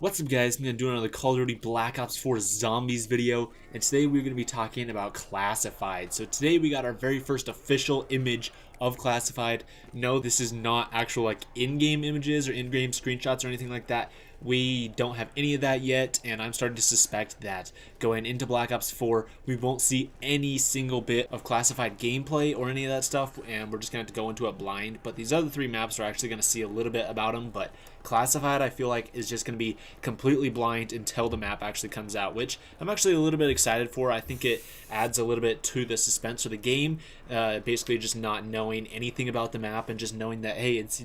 What's up guys, I'm going to do another Call of Duty Black Ops 4 Zombies video, and today we're going to be talking about Classified. So today we got our very first official image of Classified. No, this is not actual like in-game images or in-game screenshots or anything like that. We don't have any of that yet, and I'm starting to suspect that going into Black Ops 4, we won't see any single bit of Classified gameplay or any of that stuff, and we're just going to have to go into it blind. But these other three maps are actually going to see a little bit about them, but Classified I feel like is just going to be completely blind until the map actually comes out, which I'm actually a little bit excited for. I think it adds a little bit to the suspense of the game, basically just not knowing anything about the map and just knowing that, hey, it's,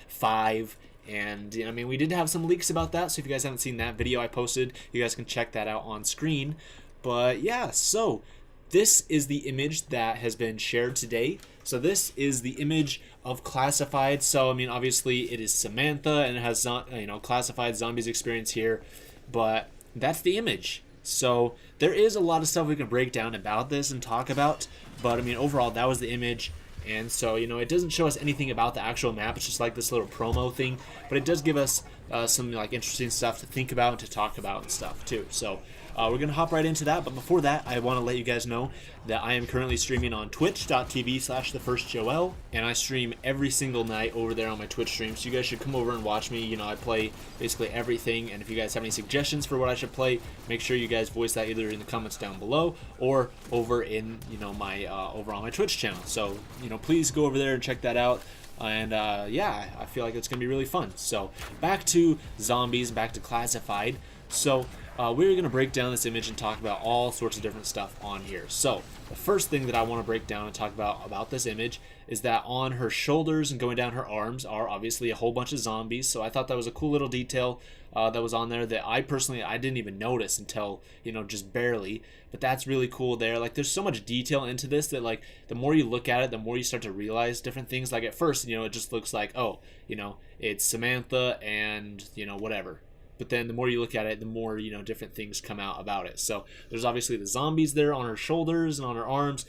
5. And I mean, we did have some leaks about that, so if you guys haven't seen that video I posted, you guys can check that out on screen. But yeah, so this is the image that has been shared today. So this is the image of Classified. So I mean, obviously it is Samantha and it has Classified zombies experience here, but that's the image. So there is a lot of stuff we can break down about this and talk about, but I mean, overall that was the image. And so, it doesn't show us anything about the actual map. It's just like this little promo thing, but it does give us some like interesting stuff to think about and to talk about and stuff too. So we're gonna hop right into that. But before that, I want to let you guys know that I am currently streaming on twitch.tv/The1stJoel, and I stream every single night over there on my Twitch stream. So you guys should come over and watch me. I play basically everything, and if you guys have any suggestions for what I should play, make sure you guys voice that either in the comments down below or over in my over on my Twitch channel. So please go over there and check that out. And yeah, I feel like it's gonna be really fun. So back to zombies, back to Classified. So we're going to break down this image and talk about all sorts of different stuff on here. So the first thing that I want to break down and talk about this image is that on her shoulders and going down her arms are obviously a whole bunch of zombies. So I thought that was a cool little detail that was on there that I didn't even notice until just barely. But that's really cool there. Like, there's so much detail into this that, like, the more you look at it, the more you start to realize different things. Like, at first, it just looks like, oh, it's Samantha and whatever. But then the more you look at it, the more different things come out about it. So there's obviously the zombies there on her shoulders and on her arms,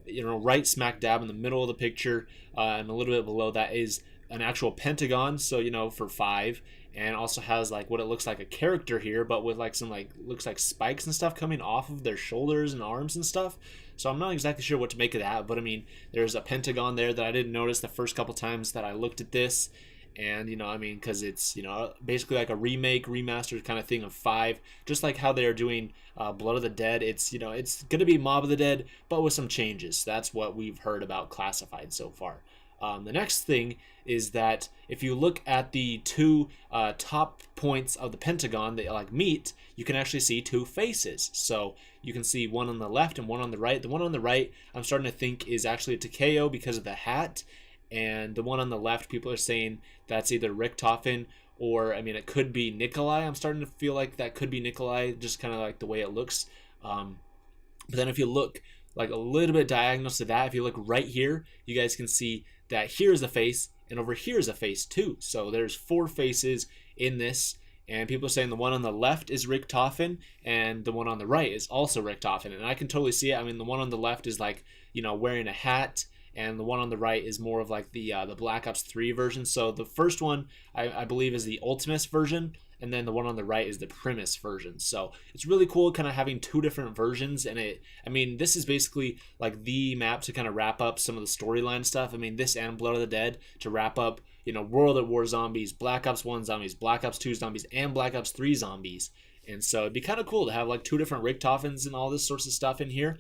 right smack dab in the middle of the picture, and a little bit below that is an actual pentagon. So for 5, and also has like what it looks like a character here, but with like some looks like spikes and stuff coming off of their shoulders and arms and stuff. So I'm not exactly sure what to make of that, but I mean, there's a pentagon there that I didn't notice the first couple times that I looked at this. And because it's basically like a remastered kind of thing of 5, just like how they're doing Blood of the Dead. It's it's gonna be Mob of the Dead, but with some changes. That's what we've heard about Classified so far. The next thing is that if you look at the two top points of the pentagon that meet, you can actually see two faces. So you can see one on the left and one on the right. The one on the right, I'm starting to think, is actually a Takeo because of the hat. And the one on the left, people are saying that's either Richtofen or, I mean, it could be Nikolai. I'm starting to feel like that could be Nikolai, just kind of like the way it looks. But then if you look like a little bit diagonal to that, if you look right here, you guys can see that here's a face and over here is a face too. So there's 4 faces in this. And people are saying the one on the left is Richtofen and the one on the right is also Richtofen. And I can totally see it. I mean, the one on the left is like, wearing a hat. And the one on the right is more of like the Black Ops 3 version. So the first one, I believe, is the Ultimus version, and then the one on the right is the Primus version. So it's really cool kind of having 2 different versions. And this is basically like the map to kind of wrap up some of the storyline stuff. I mean, this and Blood of the Dead to wrap up, World at War zombies, Black Ops 1 zombies, Black Ops 2 zombies, and Black Ops 3 zombies. And so it'd be kind of cool to have like 2 different Richtofens and all this sorts of stuff in here.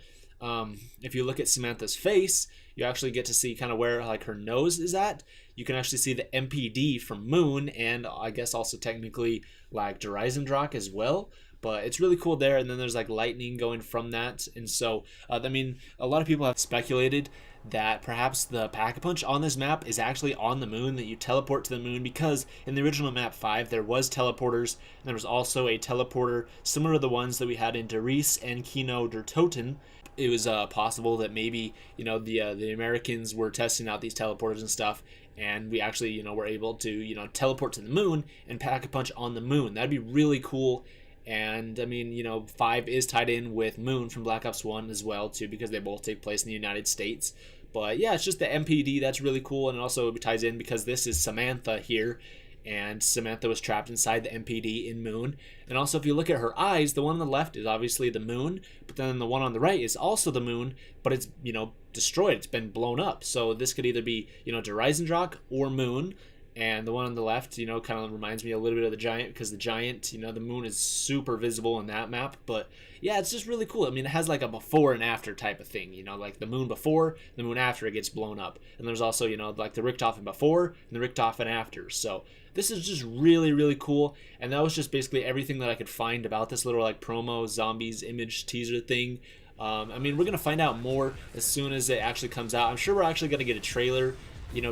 If you look at Samantha's face, you actually get to see kind of where like her nose is at. You can actually see the MPD from Moon, and I guess also technically like Dreisendrach as well. But it's really cool there. And then there's like lightning going from that. And so, a lot of people have speculated that perhaps the Pack-a-Punch on this map is actually on the moon, that you teleport to the moon, because in the original map 5 there was teleporters, and there was also a teleporter similar to the ones that we had in Der Riese and Kino der Toten. It was possible that maybe the Americans were testing out these teleporters and stuff, and we actually were able to teleport to the moon and Pack-a-Punch on the moon. That'd be really cool. And I mean, 5 is tied in with Moon from Black Ops 1 as well too, because they both take place in the United States. But yeah, it's just the MPD that's really cool, and it also ties in because this is Samantha here, and Samantha was trapped inside the MPD in Moon. And also, if you look at her eyes, the one on the left is obviously the Moon, but then the one on the right is also the Moon, but it's, destroyed. It's been blown up. So this could either be, Dreisendrach or Moon. And the one on the left, kind of reminds me a little bit of the Giant, because the Giant, the Moon is super visible in that map. But yeah, it's just really cool. I mean, it has like a before and after type of thing, like the Moon before, the Moon after it gets blown up. And there's also, like the Richthofen before and the Richthofen after. So this is just really, really cool. And that was just basically everything that I could find about this little like promo zombies image teaser thing. I mean, we're going to find out more as soon as it actually comes out. I'm sure we're actually going to get a trailer,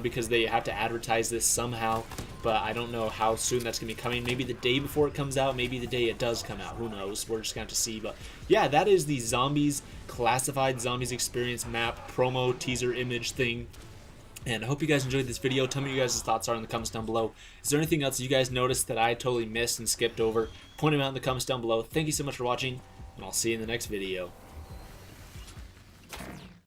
because they have to advertise this somehow, but I don't know how soon that's going to be coming. Maybe the day before it comes out, maybe the day it does come out. Who knows? We're just going to have to see. But yeah, that is the Zombies Classified Zombies Experience map promo teaser image thing. And I hope you guys enjoyed this video. Tell me what you guys' thoughts are in the comments down below. Is there anything else you guys noticed that I totally missed and skipped over? Point them out in the comments down below. Thank you so much for watching, and I'll see you in the next video.